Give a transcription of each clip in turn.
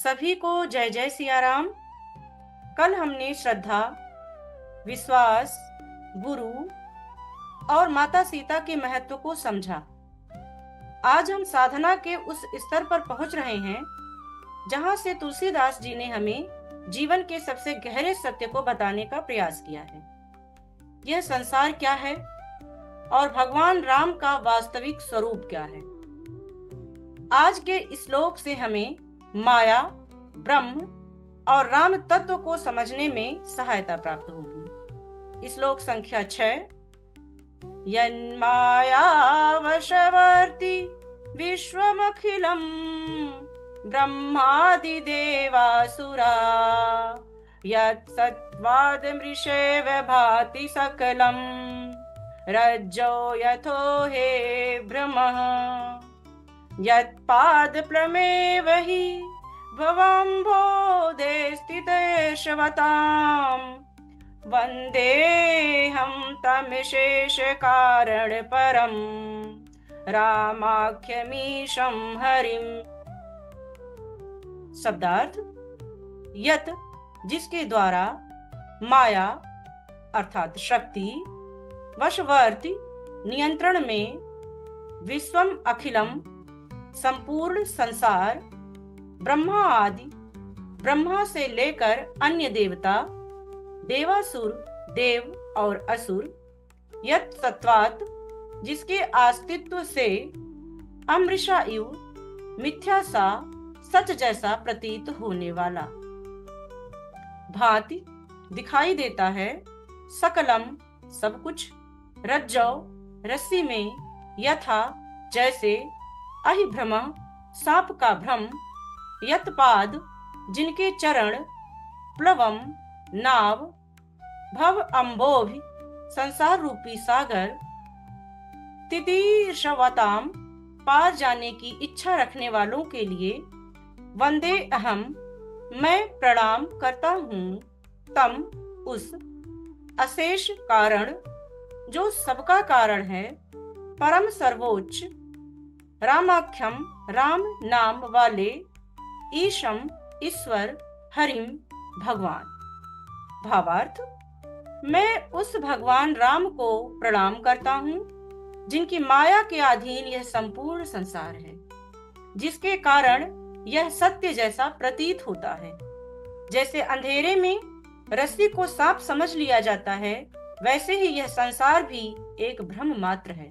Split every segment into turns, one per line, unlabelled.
सभी को जय जय सिया राम। कल हमने श्रद्धा, विश्वास, गुरु और माता सीता के महत्व को समझा। आज हम साधना के उस स्तर पर पहुंच रहे हैं जहां से तुलसीदास जी ने हमें जीवन के सबसे गहरे सत्य को बताने का प्रयास किया है। यह संसार क्या है और भगवान राम का वास्तविक स्वरूप क्या है। आज के श्लोक से हमें माया, ब्रह्म और राम तत्व को समझने में सहायता प्राप्त होगी। श्लोक संख्या 6। यन्माया वशवर्ती विश्वमखिलम ब्रह्मादि देवासुरा यत्सत्त्वादमृषेव भाति सकलम रज्जो यथो हे भ्रमः यत्पादप्लमेव हि भवम्भोधे स्थितेशवताम् वन्देऽहं तमशेष कारण परम रामाख्यमीशं हरिम। शब्दार्थ: यत जिसके द्वारा, माया अर्थात शक्ति, वशवर्ती नियंत्रण में, विश्वम अखिलम संपूर्ण संसार, ब्रह्मा आदि ब्रह्मा से लेकर अन्य देवता, देवासुर देव और असुर, यत सत्वात जिसके अस्तित्व से, अमृषा इव मिथ्या सा सच जैसा प्रतीत होने वाला, भांति दिखाई देता है, सकलम सब कुछ, रज्जौ रस्सी में, यथा जैसे, अहिभ्रम सांप का भ्रम, यत्पाद जिनके चरण, प्लवम नाव, भव अम्बोभ संसार रूपी सागर, तितीर्षवताम पार जाने की इच्छा रखने वालों के लिए, वंदे अहम मैं प्रणाम करता हूँ, तम उस, अशेष कारण जो सबका कारण है, परम सर्वोच्च, रामाख्यम राम नाम वाले, ईशम ईश्वर, हरिम भगवान। भावार्थ: मैं उस भगवान राम को प्रणाम करता हूँ जिनकी माया के अधीन यह संपूर्ण संसार है, जिसके कारण यह सत्य जैसा प्रतीत होता है। जैसे अंधेरे में रस्सी को सांप समझ लिया जाता है, वैसे ही यह संसार भी एक भ्रम मात्र है।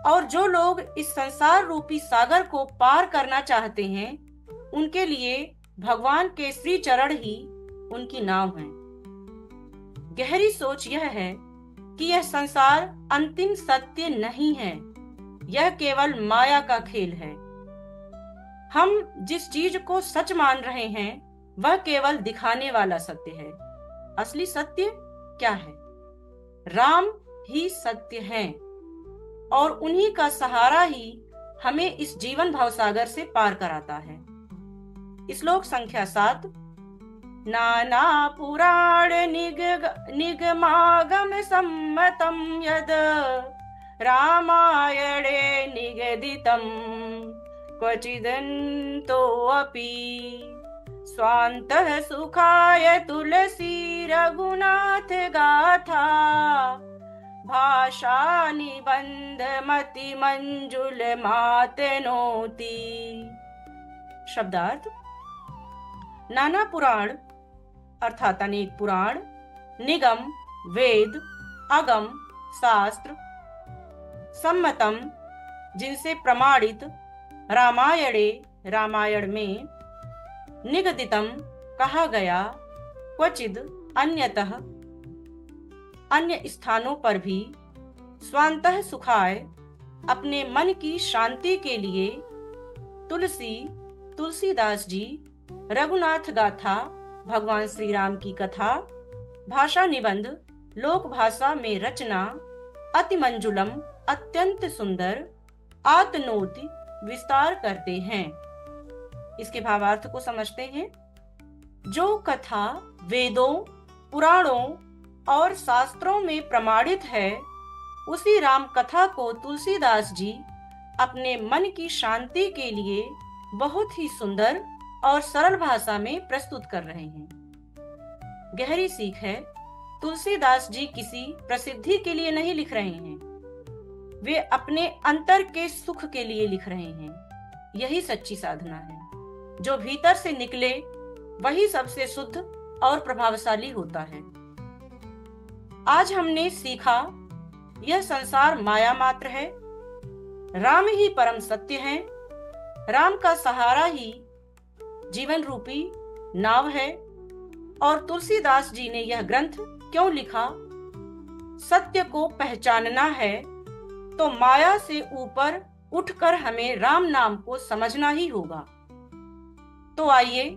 और जो लोग इस संसार रूपी सागर को पार करना चाहते हैं, उनके लिए भगवान के श्री चरण ही उनकी नाव है। गहरी सोच यह है कि यह संसार अंतिम सत्य नहीं है, यह केवल माया का खेल है। हम जिस चीज को सच मान रहे हैं वह केवल दिखाने वाला सत्य है। असली सत्य क्या है? राम ही सत्य हैं और उन्हीं का सहारा ही हमें इस जीवन भवसागर से पार कराता है। श्लोक संख्या 7। नाना पुराण निगमागम सम्मतम यद रामायणे निगदितम क्वचिदन्तोऽपि स्वान्तः सुखाय तुलसी रघुनाथ गाथा भाषा निबंध मति मंजुल मातनोति। शब्दार्थ: नाना पुराण अर्थात अनेक पुराण, निगम वेद, अगम शास्त्र, सम्मतम जिनसे प्रमाणित, रामायणे रामायण में, निगदितम कहा गया, क्वचिद अन्यतः अन्य स्थानों पर भी, स्वान्तः सुखाय अपने मन की शांति के लिए, तुलसीदास जी, रघुनाथ गाथा भगवान श्री राम की कथा, भाषा निबंध लोक भाषा में रचना, अति मंजुलम अत्यंत सुंदर, आतनोति विस्तार करते हैं। इसके भावार्थ को समझते हैं। जो कथा वेदों, पुराणों और शास्त्रों में प्रमाणित है, उसी राम कथा को तुलसीदास जी अपने मन की शांति के लिए बहुत ही सुंदर और सरल भाषा में प्रस्तुत कर रहे हैं। गहरी सीख है, तुलसीदास जी किसी प्रसिद्धि के लिए नहीं लिख रहे हैं, वे अपने अंतर के सुख के लिए लिख रहे हैं। यही सच्ची साधना है। जो भीतर से निकले वही सबसे शुद्ध और प्रभावशाली होता है। आज हमने सीखा, यह संसार माया मात्र है, राम ही परम सत्य है, राम का सहारा ही जीवन रूपी नाव है। और तुलसीदास जी ने यह ग्रंथ क्यों लिखा? सत्य को पहचानना है तो माया से ऊपर उठकर हमें राम नाम को समझना ही होगा। तो आइए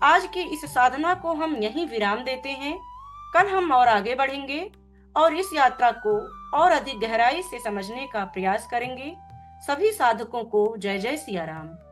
आज की इस साधना को हम यहीं विराम देते हैं। कल हम और आगे बढ़ेंगे और इस यात्रा को और अधिक गहराई से समझने का प्रयास करेंगे। सभी साधकों को जय जय सिया राम।